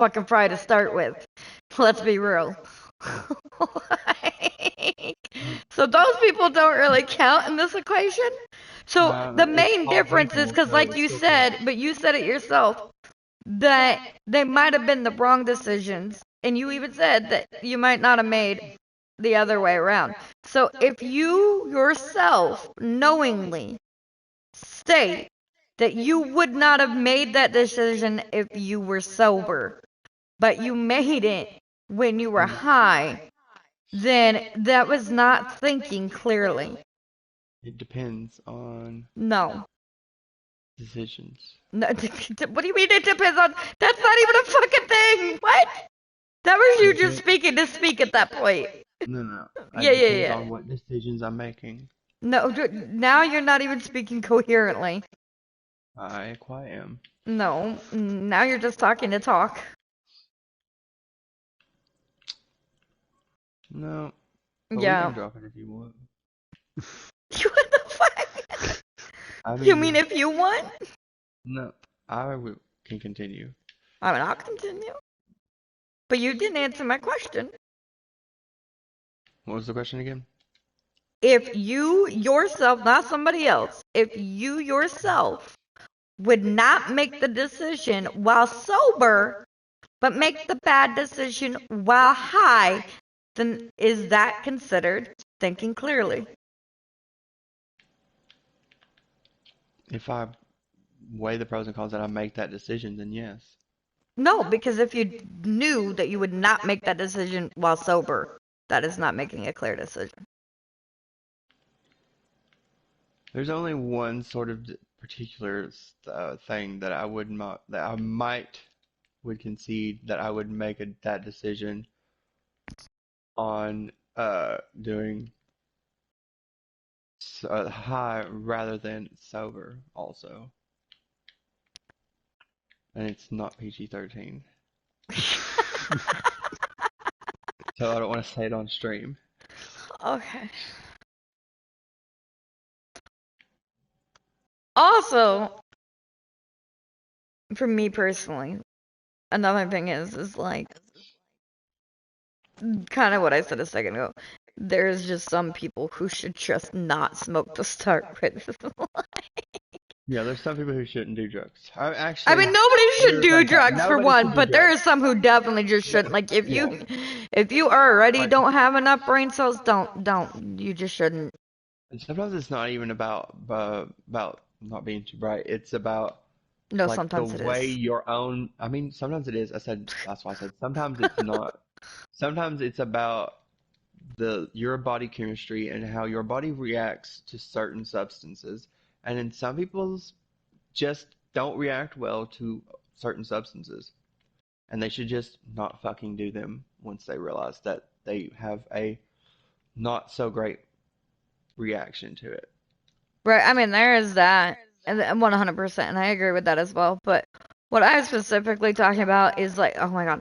fucking fry to start with. Let's be real. Like, so those people don't really count in this equation. So the It's main all difference is people, because, so like it you still counts. said, but you said it yourself, that they might have been the wrong decisions. And you even said that you might not have made the other way around. So if you yourself knowingly state that you would not have made that decision if you were sober, but you made it when you were high, then that was not thinking clearly. It depends on No. decisions. No, what do you mean it depends on? That's not even a fucking thing. What? That was you just speaking to speak at that point. No. Yeah, It yeah, depends yeah. on what decisions I'm making. No, now you're not even speaking coherently. I quite am. No, now you're just talking to talk. No, but we can Yeah. drop it if you want. What the fuck? I You mean mean, if you want? no, can continue. I mean, I'll continue. But you didn't answer my question. What was the question again? If you yourself, not somebody else, if you yourself would not make the decision while sober, but make the bad decision while high, then is that considered thinking clearly? If I weigh the pros and cons and I make that decision, then yes. No, because if you knew that you would not make that decision while sober, that is not making a clear decision. There's only one sort of particular thing that I would not, that I might would concede that I would make that decision on doing high rather than sober also. And it's not PG-13. So I don't want to say it on stream. Okay. Also, for me personally, another thing is like kind of what I said a second ago. There's just some people who should just not smoke to start with. Yeah, there's some people who shouldn't do drugs. I I actually, mean, nobody let me should do rephrase that. drugs for Nobody should one, do but there drugs. are some who definitely just shouldn't. Like Yeah. if you already Like, don't have enough brain cells, don't. You just shouldn't. and sometimes it's not even about not being too bright. It's about No, like the sometimes it way is. your own. I mean, sometimes it is. That's why I said sometimes it's not. Sometimes it's about your body chemistry and how your body reacts to certain substances. And then some people's just don't react well to certain substances. And they should just not fucking do them once they realize that they have a not so great reaction to it. Right. I mean, there is that, and 100%, and I agree with that as well. But what I was specifically talking about is like, oh my god,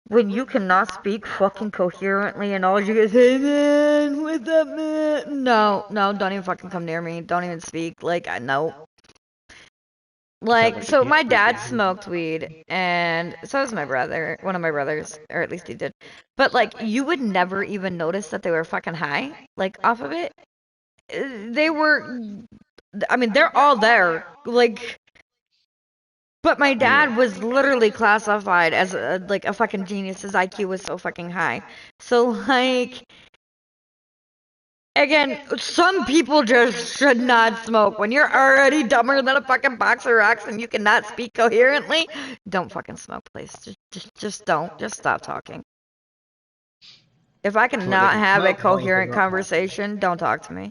when you cannot speak fucking coherently and all you can say, man, what's up, man? No, no, don't even fucking come near me. Don't even speak. Like, I know. It sounds Like, like you so can't my speak dad good. smoked weed, and so does my brother, one of my brothers, or at least he did. But like, you would never even notice that they were fucking high, like off of it. They were, I mean, they're all there, like. But my Yeah. dad was literally classified as like a fucking genius. His IQ was so fucking high. So like, again, some people just should not smoke. When you're already dumber than a fucking box of rocks and you cannot speak coherently, don't fucking smoke, please. Just don't. Just stop talking. If I So they cannot can have a smoke as long as they coherent don't talk. conversation, don't talk to me.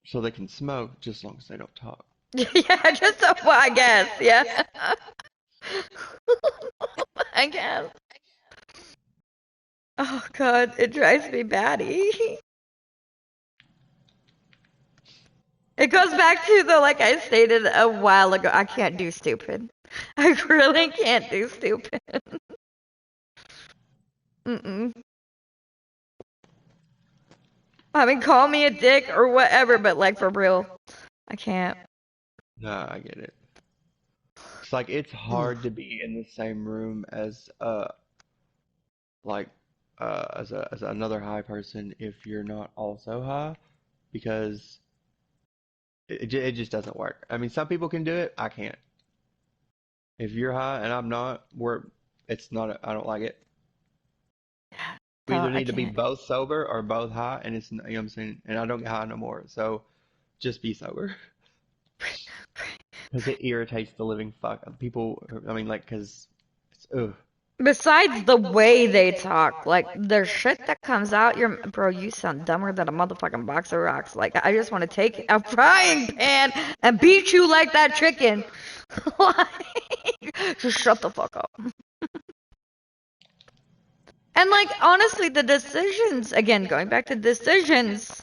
So they can smoke just as long as they don't talk. Yeah, just so, well, I guess, yeah. I guess. Oh god, it drives me batty. It goes back to the, like I stated a while ago, I can't do stupid. I really can't do stupid. Mm-mm. I mean, call me a dick or whatever, but like for real, I can't. No, I get it. like it's Mm. hard to be in the same room as like as another high person if you're not also high because it just doesn't work. I mean, some people can do it. I can't. If you're high and I'm not, it's not. I don't like it. We No, either I need to be can't. both sober or both high, and you know what I'm saying. And I don't get high no more, so just be sober because it irritates the living fuck out of people. I mean, like, because it's ugh. Besides the way they talk, like the shit that comes out, bro, you sound dumber than a motherfucking box of rocks. Like I just want to take a frying pan and beat you like that chicken. Like, just shut the fuck up. And like honestly, the decisions again, going back to decisions.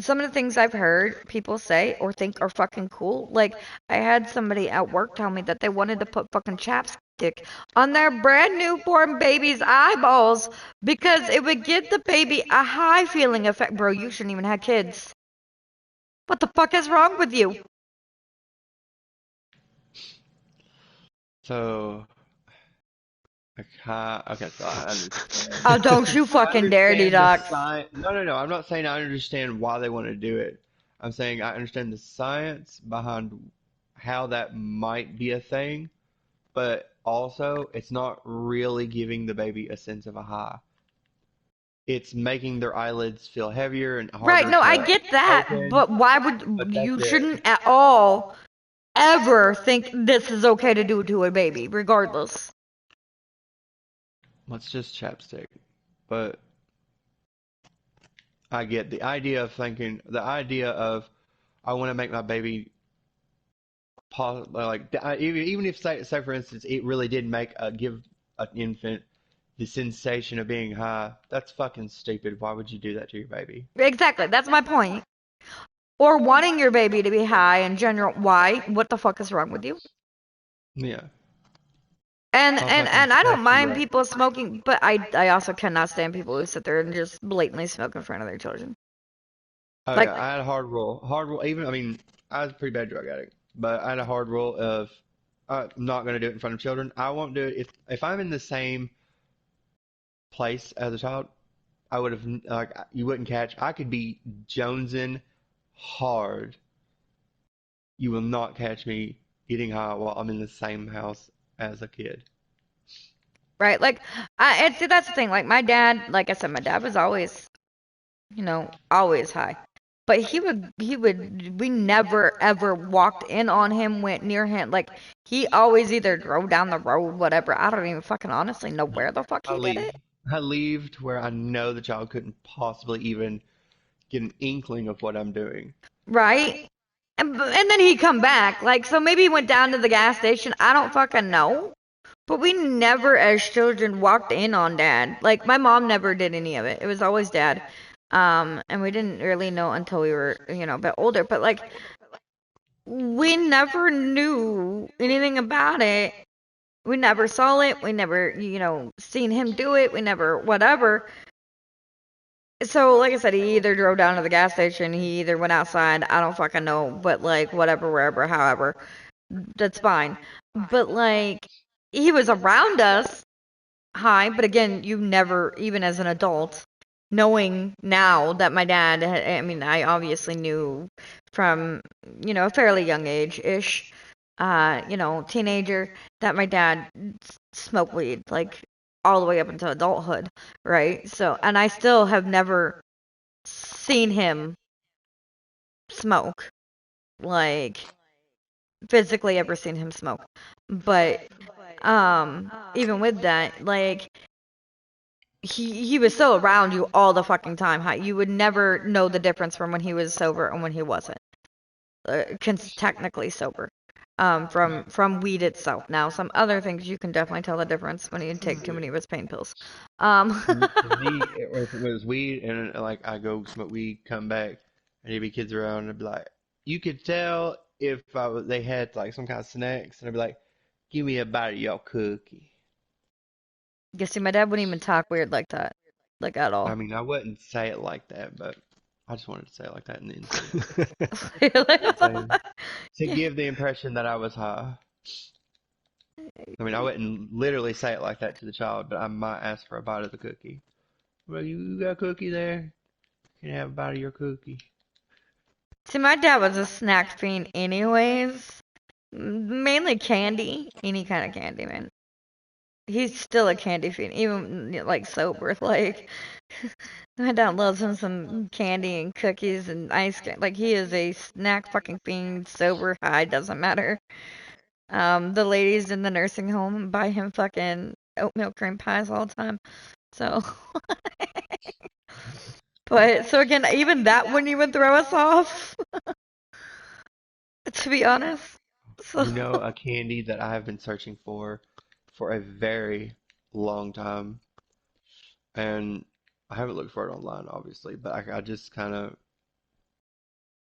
Some of the things I've heard people say or think are fucking cool. Like, I had somebody at work tell me that they wanted to put fucking chapstick on their brand newborn baby's eyeballs because it would give the baby a high feeling effect. Bro, you shouldn't even have kids. What the fuck is wrong with you? So okay, so I understand. Oh, don't you I fucking dare, understand the detox. science. No, no, no. I'm not saying I understand why they want to do it. I'm saying I understand the science behind how that might be a thing, but also it's not really giving the baby a sense of a high. It's making their eyelids feel heavier and Right, harder no, I to get that, open, but why but would that's you it. shouldn't at all ever think this is okay to do to a baby, regardless. It's just chapstick. But I get the idea of thinking, the idea of I want to make my baby like even if say for instance it really did make give an infant the sensation of being high. That's fucking stupid. Why would you do that to your baby? Exactly, that's my point. Or wanting your baby to be high in general. Why? What the fuck is wrong with you? Yeah, And how and fucking and I don't stressed you mind up. people smoking, but I also cannot stand people who sit there and just blatantly smoke in front of their children. Oh Like, yeah, I had a hard rule. Hard rule. Even I mean, I was a pretty bad drug addict, but I had a hard rule of I'm not gonna do it in front of children. I won't do it if I'm in the same place as a child. I would have like you wouldn't catch. I could be jonesing hard. You will not catch me getting high while I'm in the same house as a kid. right? Like, and see that's the thing. Like my dad, like I said, my dad was always, always high. But we never ever walked in on him, went near him. Like, he always either drove down the road, whatever. I don't even fucking honestly know where the fuck I he did leave. it. I leave to where I know the child couldn't possibly even get an inkling of what I'm doing. Right? And then he'd come back. Like, so maybe he went down to the gas station. I don't fucking know. But we never, as children, walked in on dad. Like, my mom never did any of it. It was always dad. And we didn't really know until we were, a bit older. But, like, we never knew anything about it. We never saw it. We never, seen him do it. We never, whatever. So, like I said, he either drove down to the gas station, he either went outside, I don't fucking know, but like whatever, wherever, however, that's fine. But like, he was around us high, but again, you never, even as an adult, knowing now that my dad, I mean, I obviously knew from, a fairly young age-ish, teenager, that my dad smoked weed, like all the way up until adulthood, right? So, and I still have never seen him smoke, like physically ever seen him smoke. But even with that, like he was still around you all the fucking time. You would never know the difference from when he was sober and when he wasn't. Technically sober. From weed itself. Now, some other things you can definitely tell the difference when you take too many of his pain pills. Um, To me, if it was weed and like I go smoke weed, come back, and there'd be kids around, and I'd be like, you could tell if they had like some kind of snacks, and I'd be like, give me a bite of your cookie. you see, my dad wouldn't even talk weird like that, like at I all. mean, I wouldn't say it like that, but I just wanted to say it like that in the instant. Really? You know what I'm saying? To Yeah. give the impression that I was high. I mean, I wouldn't literally say it like that to the child, but I might ask for a bite of the cookie. Well, you got a cookie there? Can I have a bite of your cookie? See, my dad was a snack fiend anyways. Mainly candy. Any kind of candy, man. He's still a candy fiend, even like sober. Like, my dad loves him some candy and cookies and ice cream. Like, he is a snack fucking fiend, sober, high, doesn't matter. The ladies in the nursing home buy him fucking oatmeal cream pies all the time. So, but so again, even that wouldn't even throw us off, to be honest. So, You know, a candy that I have been searching for a very long time, and I haven't looked for it online, obviously, but I just kind of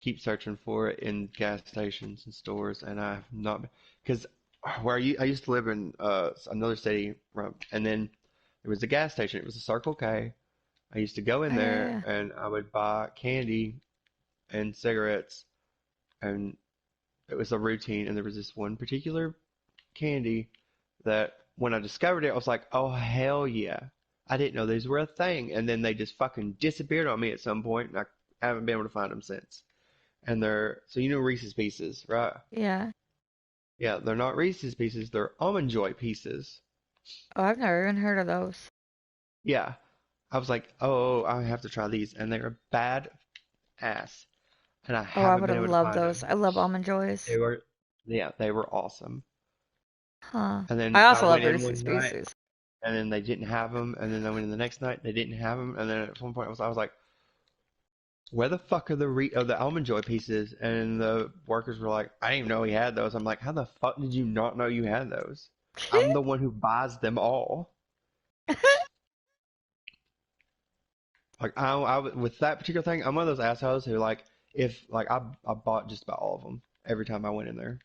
keep searching for it in gas stations and stores, and I have not because I used to live in another city, and then there was a gas station. It was a Circle K. I used to go in oh, yeah, there yeah. and I would buy candy and cigarettes, and it was a routine. And there was this one particular candy that when I discovered it, I was like, oh, hell yeah. I didn't know these were a thing. And then they just fucking disappeared on me at some point, and I haven't been able to find them since. And so you know Reese's Pieces, right? Yeah. Yeah, they're not Reese's Pieces, they're Almond Joy Pieces. Oh, I've never even heard of those. Yeah. I was like, oh, I have to try these. And they're bad ass. And I Oh, I haven't would been have able to loved find those. them. I love almond joys. They were, yeah, they were awesome. Huh. And I then I also love went in Reese's one night, Pieces. and then they didn't have them. And then I went in the next night, they didn't have them. And then at one point, I was like, where the fuck are the Almond Joy Pieces? And the workers were like, I didn't even know he had those. I'm like, how the fuck did you not know you had those? I'm the one who buys them all. Like with that particular thing, I'm one of those assholes who like if like I bought just about all of them every time I went in there.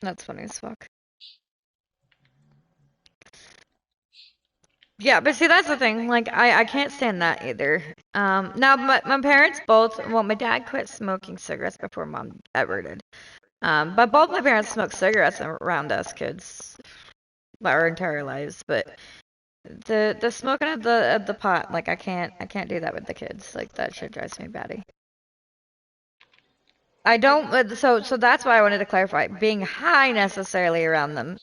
That's funny as fuck. Yeah, but see, that's the thing. Like, I can't stand that either. Now my parents both. Well, my dad quit smoking cigarettes before mom ever did. But both my parents smoked cigarettes around us kids our entire lives. But the smoking of the pot, like, I can't do that with the kids. Like, that shit drives me batty. I don't. So that's why I wanted to clarify. Being high necessarily around them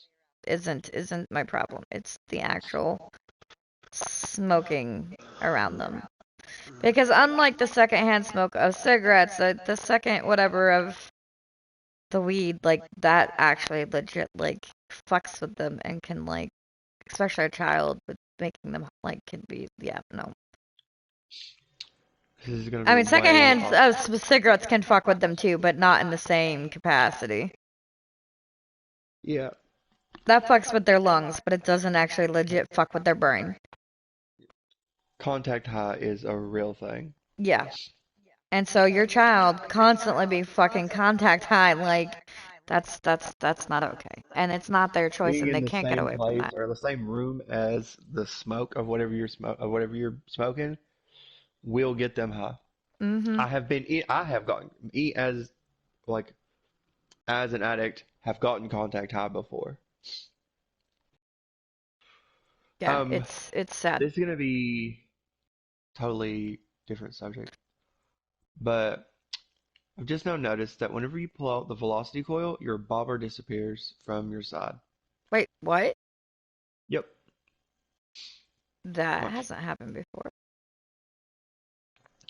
isn't my problem. It's the actual smoking around them. Because unlike the secondhand smoke of cigarettes, the second whatever of the weed, like, that actually legit like fucks with them and can, like, especially a child, with making them like, can be, yeah, no. This is gonna I be mean, way secondhand off. cigarettes can fuck with them too, but not in the same capacity. Yeah, That fucks with their lungs, but it doesn't actually legit fuck with their brain. contact high is a real thing. Yeah. And so your child constantly be fucking contact high, like, that's not okay. And it's not their choice Being and in they the can't get same away from place that. or the same room as the smoke of whatever you're smoking will get them high. Mhm. I have gotten as like as an addict have gotten contact high before. Yeah, Um, it's sad. this is gonna be totally different subject, but I've just now noticed that whenever you pull out the velocity coil, your bobber disappears from your side. Wait, what? Yep, That watch. hasn't happened before.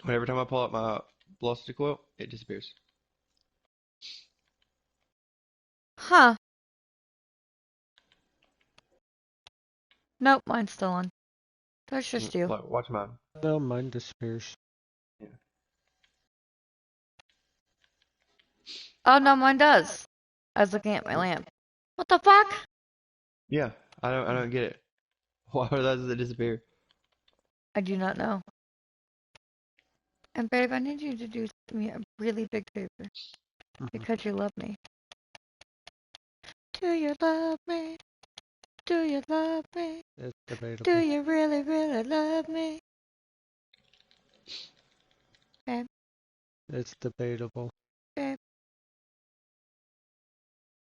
Whenever time I pull out my velocity coil, it disappears. Huh. Nope, mine's still on. That's just you. Look, watch mine. No, mine disappears. Yeah. Oh no, mine does. I was looking at my lamp. What the fuck? Yeah, I don't get it. Why does it disappear? I do not know. And babe, I need you to do me a really big favor Mhm. because you love me. Do you love me? Do you love me? It's Do debatable. you really, really love me? Babe, It's debatable.